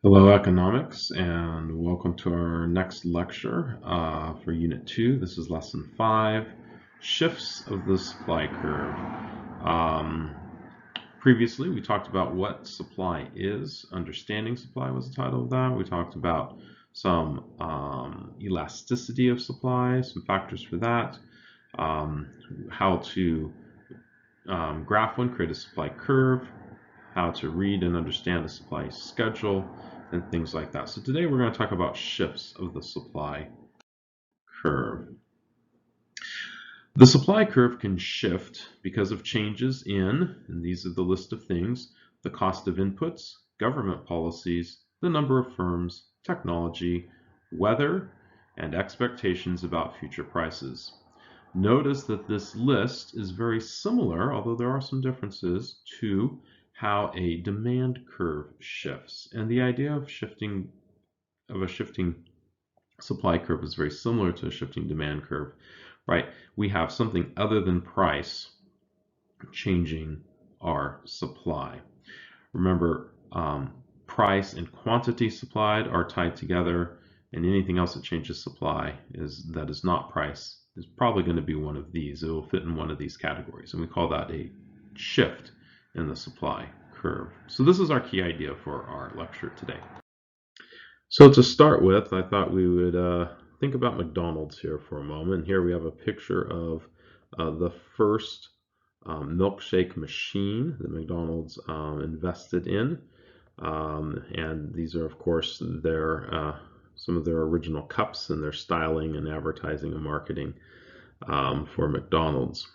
Hello, economics, and welcome to our next lecture for Unit 2. This is Lesson 5, Shifts of the Supply Curve. Previously, we talked about what supply is. Understanding supply was the title of that. We talked about some elasticity of supply, some factors for that, how to graph one, create a supply curve, how to read and understand a supply schedule, and things like that. So today we're going to talk about shifts of the supply curve. The supply curve can shift because of changes in, and these are the list of things, the cost of inputs, government policies, the number of firms, technology, weather, and expectations about future prices. Notice that this list is very similar, although there are some differences, to how a demand curve shifts. And the idea of a shifting supply curve is very similar to a shifting demand curve, right? We have something other than price changing our supply. Remember, price and quantity supplied are tied together, and anything else that changes supply that is not price is probably going to be one of these. It will fit in one of these categories, and we call that a shift in the supply curve. So this is our key idea for our lecture today. So to start with, I thought we would think about McDonald's here for a moment. Here we have a picture of the first milkshake machine that McDonald's invested in. And these are, of course, some of their original cups and their styling and advertising and marketing for McDonald's.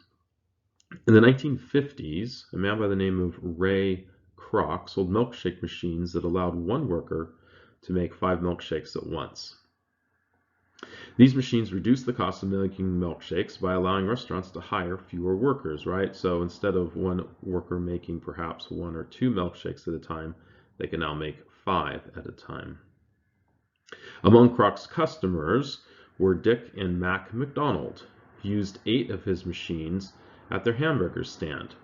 In the 1950s, a man by the name of Ray Kroc sold milkshake machines that allowed one worker to make 5 milkshakes at once. These machines reduced the cost of making milkshakes by allowing restaurants to hire fewer workers, right? So instead of one worker making perhaps 1 or 2 milkshakes at a time, they can now make 5 at a time. Among Kroc's customers were Dick and Mac McDonald, who used 8 of his machines at their hamburger stand.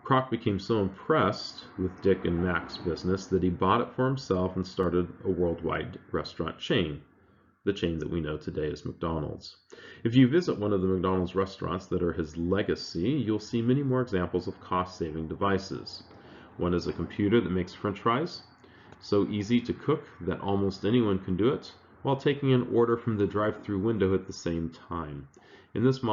Kroc became so impressed with Dick and Mac's business that he bought it for himself and started a worldwide restaurant chain, the chain that we know today as McDonald's. If you visit one of the McDonald's restaurants that are his legacy, you'll see many more examples of cost-saving devices. One is a computer that makes French fries, so easy to cook that almost anyone can do it, while taking an order from the drive-thru window at the same time. In this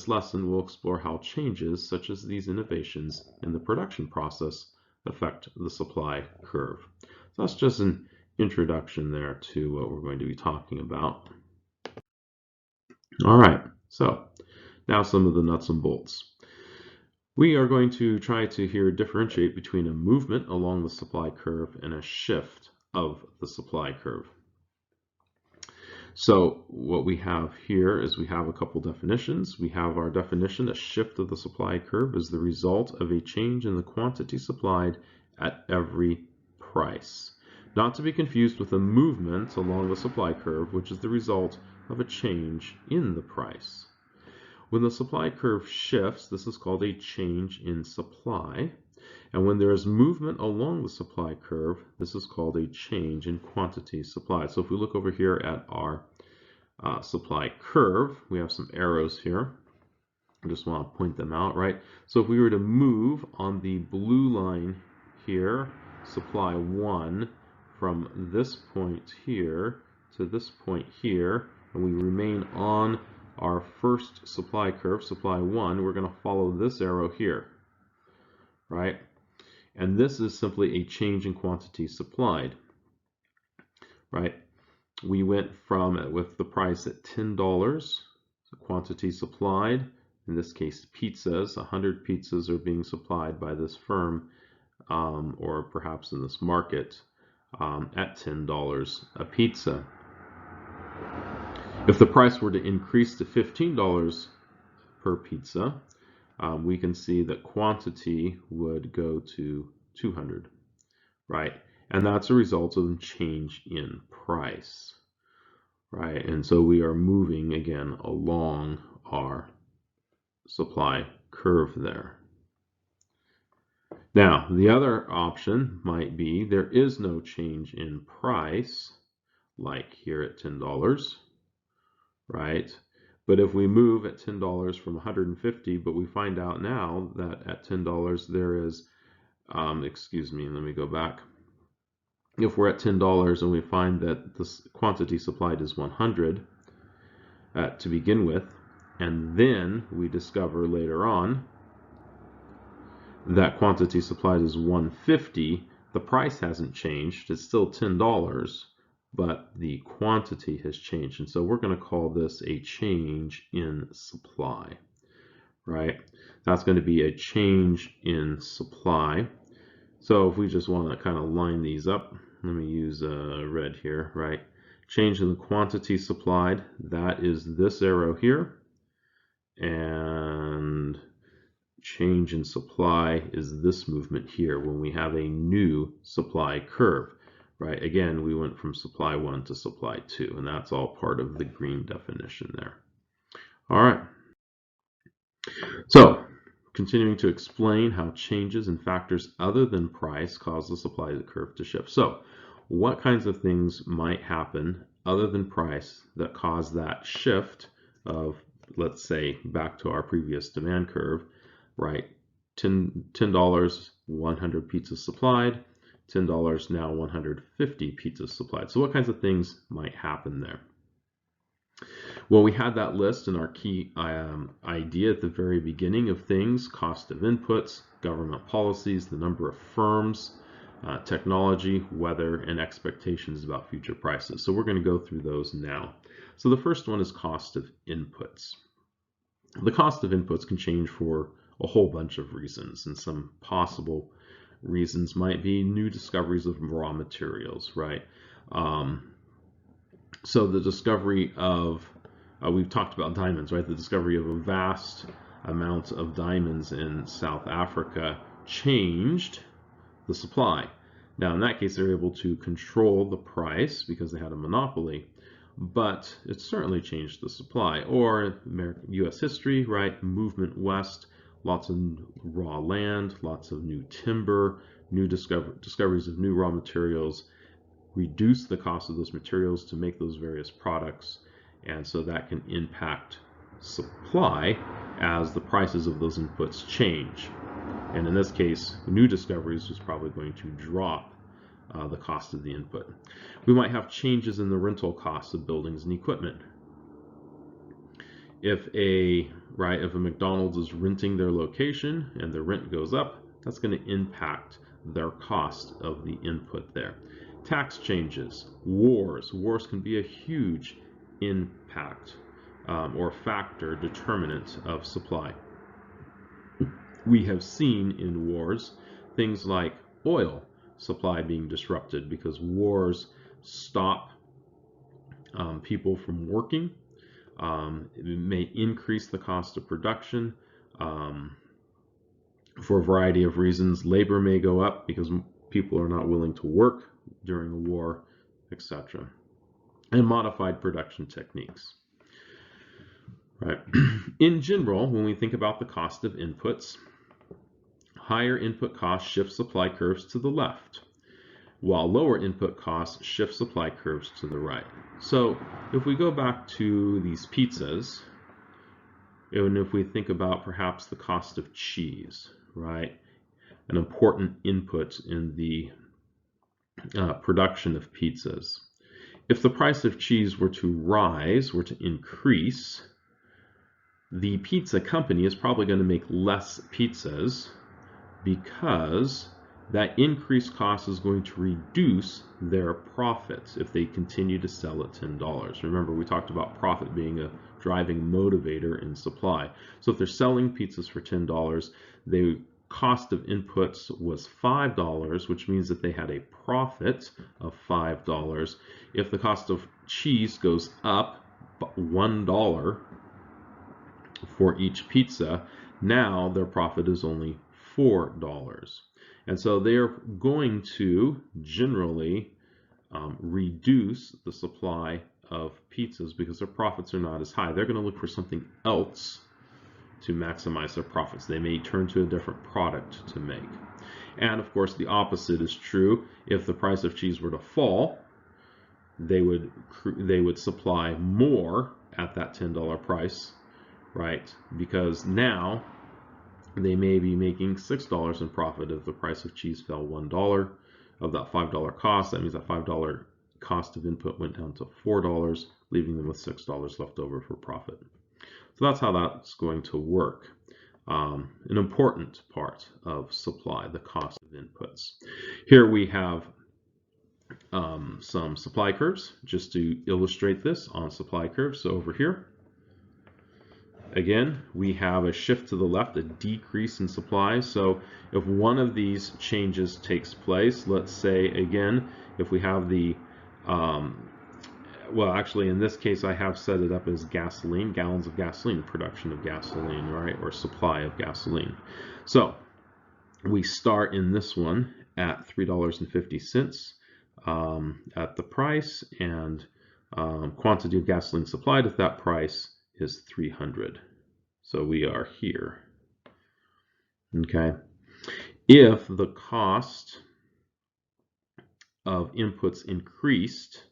lesson, we'll explore how changes such as these innovations in the production process affect the supply curve. So that's just an introduction there to what we're going to be talking about. All right, so now some of the nuts and bolts. We are going to try to here differentiate between a movement along the supply curve and a shift of the supply curve. So what we have here is we have a couple definitions. We have our definition: a shift of the supply curve is the result of a change in the quantity supplied at every price. Not to be confused with a movement along the supply curve, which is the result of a change in the price. When the supply curve shifts, this is called a change in supply. And when there is movement along the supply curve, this is called a change in quantity supplied. So if we look over here at our supply curve, we have some arrows here. I just want to point them out, right? So if we were to move on the blue line here, supply 1, from this point here to this point here, and we remain on our first supply curve, supply 1, we're going to follow this arrow here, right? And this is simply a change in quantity supplied, right? We went from, with the price at $10, the quantity supplied, in this case pizzas, 100 pizzas are being supplied by this firm, or perhaps in this market, at $10 a pizza. If the price were to increase to $15 per pizza, we can see that quantity would go to 200, right? And that's a result of a change in price, right? And so we are moving again along our supply curve there. Now, the other option might be there is no change in price, like here at $10, right? But if we move at $10 from 150, but we find out now that at $10 there is, excuse me, let me go back. If we're at $10 and we find that the quantity supplied is 100 to begin with, and then we discover later on that quantity supplied is 150, the price hasn't changed, it's still $10, but the quantity has changed. And so we're going to call this a change in supply, right? That's going to be a change in supply. So if we just want to kind of line these up, let me use red here, right? Change in the quantity supplied, that is this arrow here. And change in supply is this movement here when we have a new supply curve, right? Again, we went from supply 1 to supply 2, and that's all part of the green definition there. All right. So, continuing to explain how changes in factors other than price cause the supply curve to shift. So, what kinds of things might happen other than price that cause that shift of, let's say, back to our previous demand curve, right? $10, 100 pizzas supplied, $10 now 150 pizzas supplied. So what kinds of things might happen there? Well, we had that list in our key idea at the very beginning of things: cost of inputs, government policies, the number of firms, technology, weather, and expectations about future prices. So we're going to go through those now. So the first one is cost of inputs. The cost of inputs can change for a whole bunch of reasons, and some possible reasons might be new discoveries of raw materials, right? So the discovery of, we've talked about diamonds, right? The discovery of a vast amount of diamonds in South Africa changed the supply. Now, in that case, they're able to control the price because they had a monopoly, but it certainly changed the supply. Or U.S. history, right? Movement west, lots of raw land, lots of new timber, new discoveries of new raw materials, reduce the cost of those materials to make those various products, and so that can impact supply as the prices of those inputs change. And in this case, new discoveries is probably going to drop the cost of the input. We might have changes in the rental costs of buildings and equipment. If a McDonald's is renting their location and the rent goes up, that's going to impact their cost of the input there. Tax changes, wars can be a huge impact or factor determinant of supply. We have seen in wars things like oil supply being disrupted because wars stop people from working. It may increase the cost of production for a variety of reasons. Labor may go up because people are not willing to work during a war, etc. And modified production techniques. Right. In general, when we think about the cost of inputs, higher input costs shift supply curves to the left, while lower input costs shift supply curves to the right. So if we go back to these pizzas, and if we think about perhaps the cost of cheese, right, an important input in the production of pizzas. If the price of cheese were to rise, were to increase, the pizza company is probably going to make less pizzas because that increased cost is going to reduce their profits if they continue to sell at $10. Remember, we talked about profit being a driving motivator in supply. So if they're selling pizzas for $10, the cost of inputs was $5, which means that they had a profit of $5. If the cost of cheese goes up $1 for each pizza, now their profit is only $4. And so they're going to generally reduce the supply of pizzas because their profits are not as high. They're going to look for something else to maximize their profits. They may turn to a different product to make. And of course, the opposite is true. If the price of cheese were to fall, they would supply more at that $10 price, right? Because now they may be making $6 in profit if the price of cheese fell $1 of that $5 cost. That means that $5 cost of input went down to $4, leaving them with $6 left over for profit. So that's how that's going to work. An important part of supply, the cost of inputs. Here we have some supply curves just to illustrate this on supply curves. So over here, again, we have a shift to the left, a decrease in supply. So if one of these changes takes place, let's say again, if we have the well, actually, in this case, I have set it up as gasoline, gallons of gasoline, production of gasoline, right, or supply of gasoline. So we start in this one at $3.50 at the price, and quantity of gasoline supplied at that price is 300. So we are here. Okay. If the cost of inputs increased,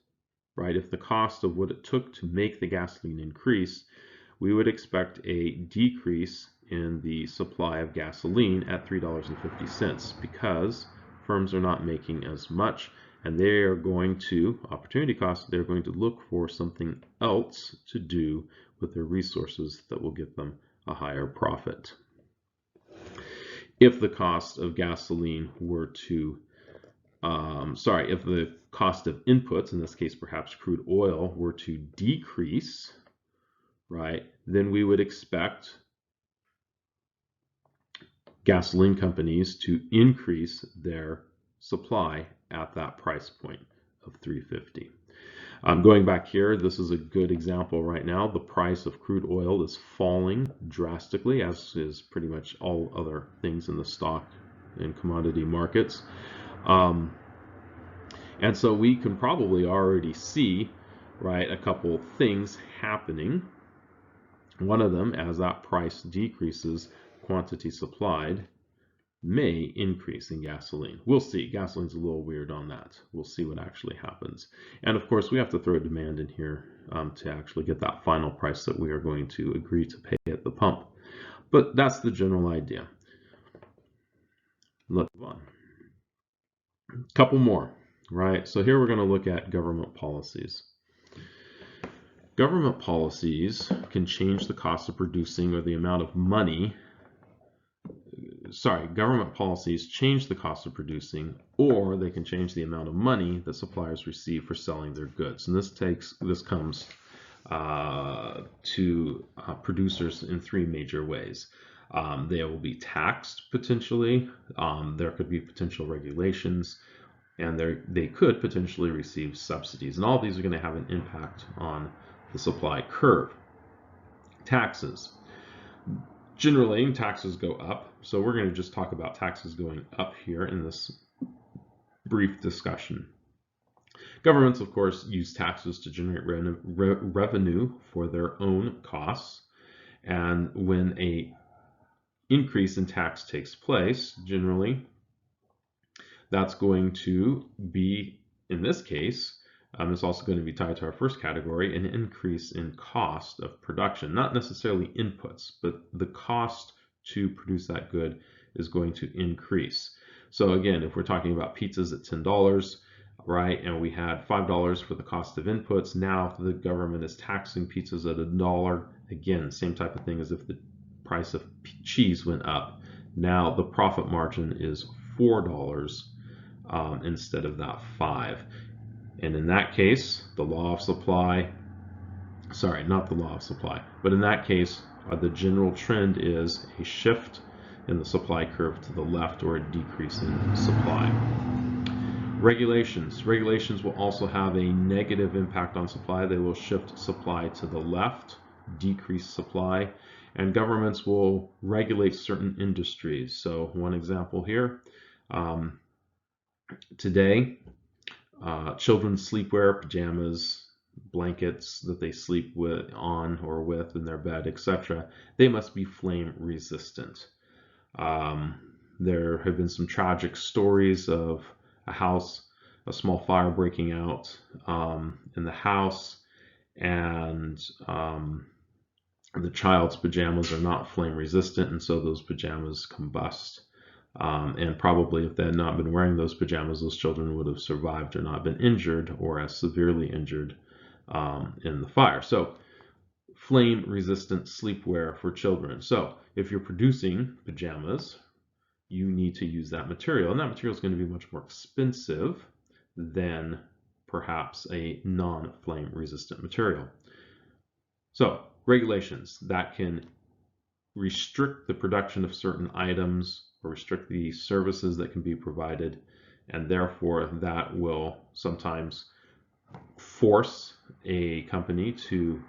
right, if the cost of what it took to make the gasoline increase, we would expect a decrease in the supply of gasoline at $3.50 because firms are not making as much, and they are going to, opportunity cost, they're going to look for something else to do with their resources that will get them a higher profit. If the cost of gasoline were to if the cost of inputs, in this case perhaps crude oil, were to decrease, right, then we would expect gasoline companies to increase their supply at that price point of $3.50. Going back here, this is a good example right now. The price of crude oil is falling drastically, as is pretty much all other things in the stock and commodity markets. And so we can probably already see, right, a couple things happening. One of them, as that price decreases, quantity supplied may increase in gasoline. We'll see. Gasoline's a little weird on that. We'll see what actually happens. And of course, we have to throw demand in here to actually get that final price that we are going to agree to pay at the pump. But that's the general idea. Let's move on. A couple more, right? So here we're going to look at government policies. Government policies can change the cost of producing or the amount of money. Government policies change the cost of producing, or they can change the amount of money that suppliers receive for selling their goods. And this comes to producers in three major ways. They will be taxed potentially. There could be potential regulations, and they could potentially receive subsidies. And all of these are going to have an impact on the supply curve. Taxes. Generally, taxes go up. So we're going to just talk about taxes going up here in this brief discussion. Governments, of course, use taxes to generate revenue for their own costs. And when an increase in tax takes place, generally, that's going to be, in this case, it's also going to be tied to our first category, an increase in cost of production. Not necessarily inputs, but the cost to produce that good is going to increase. So again, if we're talking about pizzas at $10, right, and we had $5 for the cost of inputs, now the government is taxing pizzas at $1. Again, same type of thing as if the price of cheese went up. Now the profit margin is $4 instead of that $5. And in that case, the law of supply, sorry, not the law of supply, but in that case, the general trend is a shift in the supply curve to the left or a decrease in supply. Regulations. Regulations will also have a negative impact on supply. They will shift supply to the left, decrease supply, and governments will regulate certain industries. So one example here, today, children's sleepwear, pajamas, blankets that they sleep on or with in their bed, etc., they must be flame resistant. There have been some tragic stories of a small fire breaking out in the house, and the child's pajamas are not flame resistant, and so those pajamas combust. And probably if they had not been wearing those pajamas, those children would have survived or not been injured or as severely injured in the fire. So flame resistant sleepwear for children. So if you're producing pajamas, you need to use that material, and that material is going to be much more expensive than perhaps a non-flame resistant material. So regulations that can restrict the production of certain items or restrict the services that can be provided, and therefore that will sometimes force a company to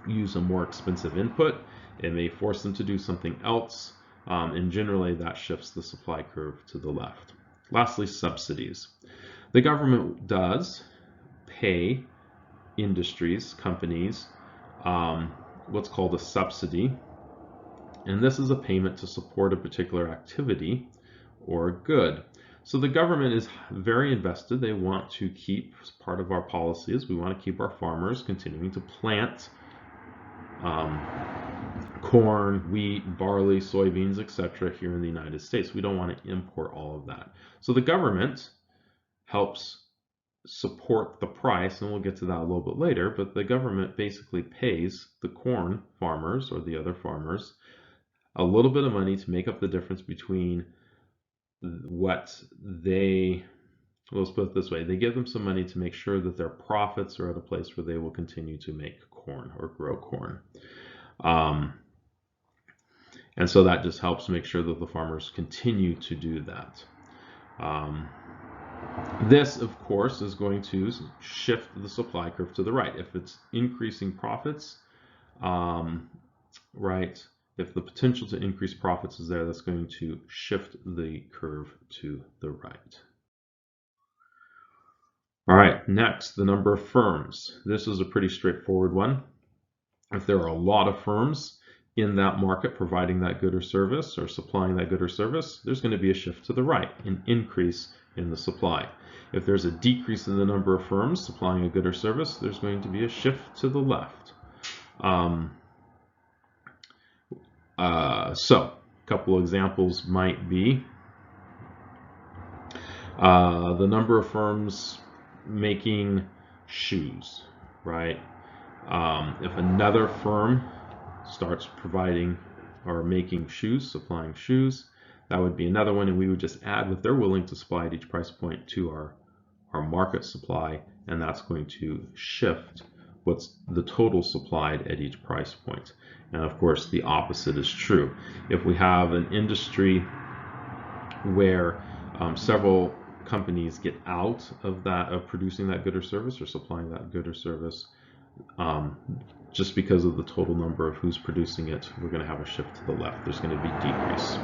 use a more expensive input. It may force them to do something else, and generally that shifts the supply curve to the left. Lastly, subsidies. The government does pay industries, companies, what's called a subsidy, and this is a payment to support a particular activity or good. So the government is very invested. They want to keep, as part of our policies, we want to keep our farmers continuing to plant corn, wheat, barley, soybeans, etc. here in the United States. We don't want to import all of that. So the government helps support the price, and we'll get to that a little bit later, but the government basically pays the corn farmers or the other farmers a little bit of money to make up the difference between what let's put it this way, they give them some money to make sure that their profits are at a place where they will continue to make corn or grow corn. And so that just helps make sure that the farmers continue to do that. This, of course, is going to shift the supply curve to the right. If it's increasing profits, right, if the potential to increase profits is there, that's going to shift the curve to the right. All right, next, the number of firms. This is a pretty straightforward one. If there are a lot of firms in that market providing that good or service or supplying that good or service, there's going to be a shift to the right, an increase in the supply. If there's a decrease in the number of firms supplying a good or service, there's going to be a shift to the left. So a couple examples might be the number of firms making shoes, right? If another firm starts providing or making shoes, supplying shoes, that would be another one, and we would just add what they're willing to supply at each price point to our market supply, and that's going to shift what's the total supplied at each price point. And of course, the opposite is true. If we have an industry where several companies get out of producing that good or service or supplying that good or service, just because of the total number of who's producing it, we're going to have a shift to the left. There's going to be decrease.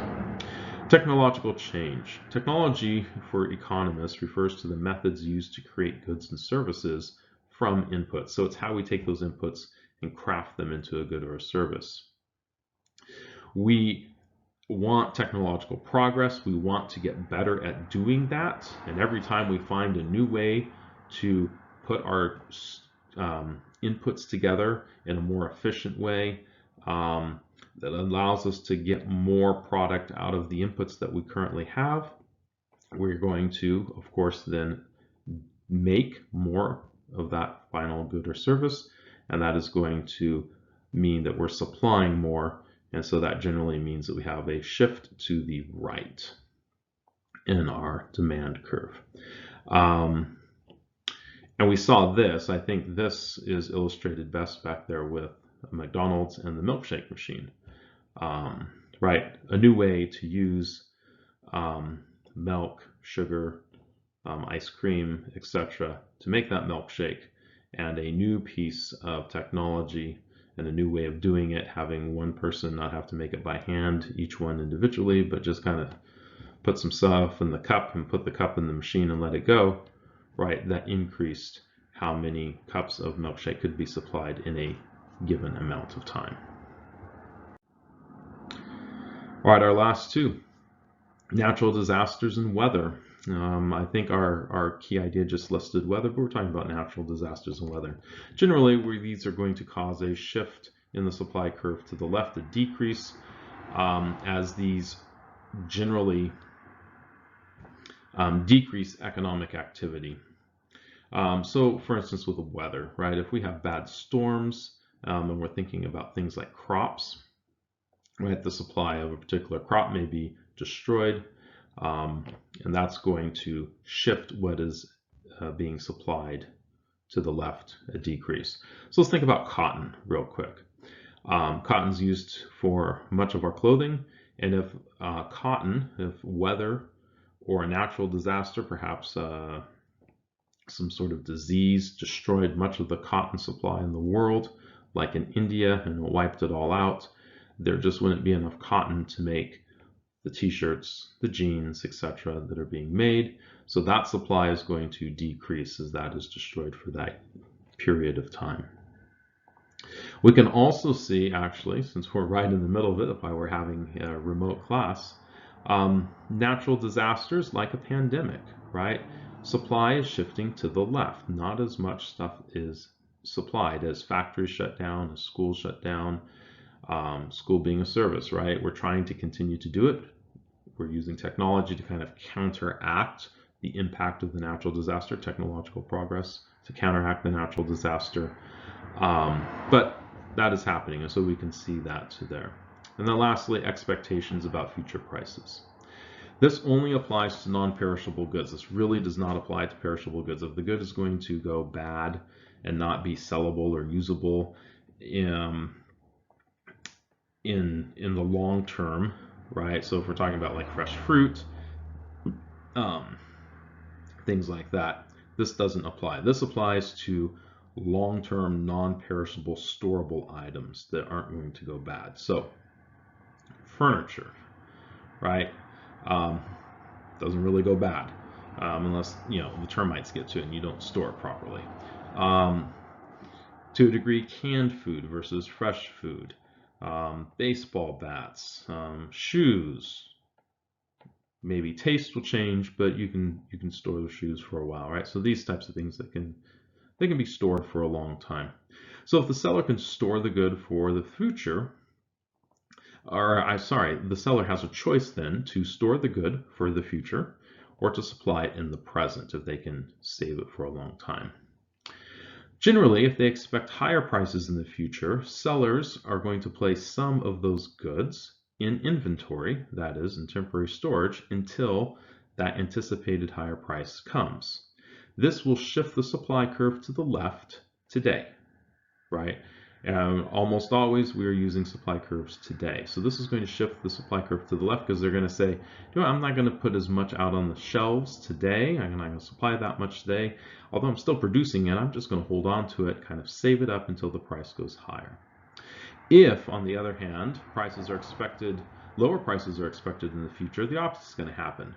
Technological change. Technology, for economists, refers to the methods used to create goods and services from inputs. So it's how we take those inputs and craft them into a good or a service. We want technological progress. We want to get better at doing that. And every time we find a new way to put our inputs together in a more efficient way, that allows us to get more product out of the inputs that we currently have, we're going to, of course, then make more of that final good or service, and that is going to mean that we're supplying more, and so that generally means that we have a shift to the right in our demand curve. And we saw this, I think this is illustrated best back there with McDonald's and the milkshake machine. Right, a new way to use milk, sugar, ice cream, etc. to make that milkshake, and a new piece of technology and a new way of doing it, having one person not have to make it by hand, each one individually, but just kind of put some stuff in the cup and put the cup in the machine and let it go, right? That increased how many cups of milkshake could be supplied in a given amount of time. All right, our last two. Natural disasters and weather. I think our key idea just listed weather, but we're talking about natural disasters and weather. Generally, these are going to cause a shift in the supply curve to the left, a decrease, as these generally decrease economic activity. So, for instance, with the weather, right? If we have bad storms, and we're thinking about things like crops, right? The supply of a particular crop may be destroyed, and that's going to shift what is being supplied to the left, a decrease. So let's think about cotton real quick. Cotton's used for much of our clothing, and if if weather or a natural disaster, perhaps some sort of disease destroyed much of the cotton supply in the world, like in India, and wiped it all out, there just wouldn't be enough cotton to make the t-shirts, the jeans, etc. that are being made. So that supply is going to decrease as that is destroyed for that period of time. We can also see, actually, since we're right in the middle of it, if I were having a remote class, natural disasters like a pandemic, right? Supply is shifting to the left. Not as much stuff is supplied as factories shut down, as schools shut down, school being a service, right? We're trying to continue to do it. We're using technology to kind of counteract the impact of the natural disaster, technological progress to counteract the natural disaster. But that is happening, and so we can see that there. And then lastly, expectations about future prices. This only applies to non-perishable goods. This really does not apply to perishable goods. If the good is going to go bad and not be sellable or usable in the long term, right? So if we're talking about like fresh fruit, things like that, this doesn't apply. This applies to long-term, non-perishable, storable items that aren't going to go bad. So furniture, right? Doesn't really go bad unless the termites get to it and you don't store it properly. To a degree, canned food versus fresh food, baseball bats, shoes. Maybe taste will change, but you can store the shoes for a while, right? So these types of things that can be stored for a long time. So if the seller can store the good for the future, the seller has a choice then to store the good for the future or to supply it in the present if they can save it for a long time. Generally, if they expect higher prices in the future, sellers are going to place some of those goods in inventory, that is, in temporary storage, until that anticipated higher price comes. This will shift the supply curve to the left today, right? Almost always we are using supply curves today. So this is going to shift the supply curve to the left because they're going to say, I'm not going to put as much out on the shelves today. I'm not going to supply that much today. Although I'm still producing it, I'm just going to hold on to it, kind of save it up until the price goes higher. If, on the other hand, lower prices are expected in the future, the opposite is going to happen.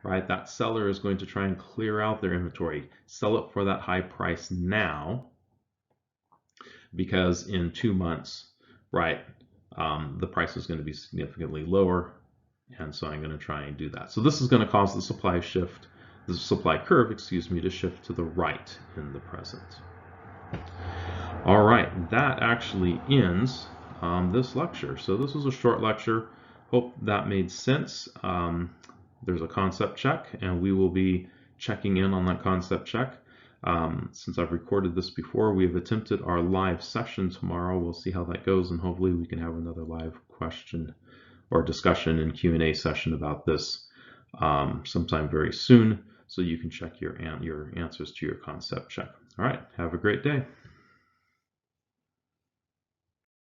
Right? That seller is going to try and clear out their inventory, sell it for that high price now, because in 2 months, right, the price is going to be significantly lower, and so I'm going to try and do that. So this is going to cause the supply curve, to shift to the right in the present. All right, that actually ends this lecture. So this was a short lecture. Hope that made sense. There's a concept check, and we will be checking in on that concept check. Since I've recorded this before, we have attempted our live session tomorrow. We'll see how that goes, and hopefully we can have another live question or discussion and Q&A session about this sometime very soon, so you can check your answers to your concept check. All right, have a great day.